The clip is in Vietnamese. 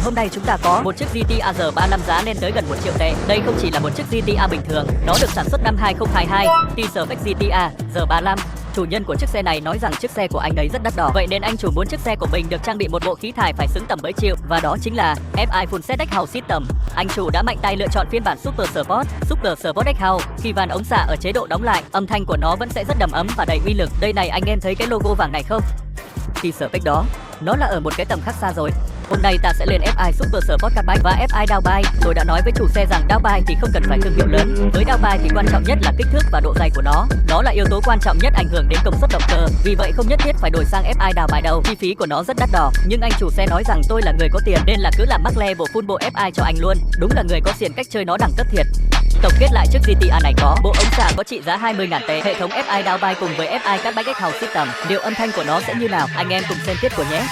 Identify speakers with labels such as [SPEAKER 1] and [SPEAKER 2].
[SPEAKER 1] hôm nay chúng ta có một chiếc GT-A R35 giá lên tới gần 1 triệu tệ. Đây không chỉ là một chiếc GT-A bình thường, nó được sản xuất năm 2022, T-Spec GT-A R35. Chủ nhân của chiếc xe này nói rằng chiếc xe của anh ấy rất đắt đỏ, vậy nên anh chủ muốn chiếc xe của mình được trang bị một bộ khí thải phải xứng tầm với Triệu, và đó chính là FI Full Set Deck House System. Anh chủ đã mạnh tay lựa chọn phiên bản Super Sport Deck House. Khi van ống xả ở chế độ đóng lại, âm thanh của nó vẫn sẽ rất đầm ấm và đầy uy lực. Đây này, anh em thấy cái logo vàng này không? T-Spec đó, nó là ở một cái tầm khác xa rồi. Hôm nay ta sẽ lên FI Super Sport Carbide và FI Downbite. Tôi đã nói với chủ xe rằng Downbite thì không cần phải thương hiệu lớn. Với Downbite thì quan trọng nhất là kích thước và độ dày của nó. Đó là yếu tố quan trọng nhất ảnh hưởng đến công suất động cơ. Vì vậy không nhất thiết phải đổi sang FI Downbite đâu. Chi phí của nó rất đắt đỏ. Nhưng anh chủ xe nói rằng tôi là người có tiền nên là cứ làm mắc level full bộ FI cho anh luôn. Đúng là người có tiền cách chơi nó đẳng cấp thiệt. Tổng kết lại, chiếc GT-A này có bộ ống xả có trị giá 20.000 tệ, hệ thống FI Downbite cùng với FI Carbide House System. Liệu âm thanh của nó sẽ như nào? Anh em cùng xem tiếp của nhé.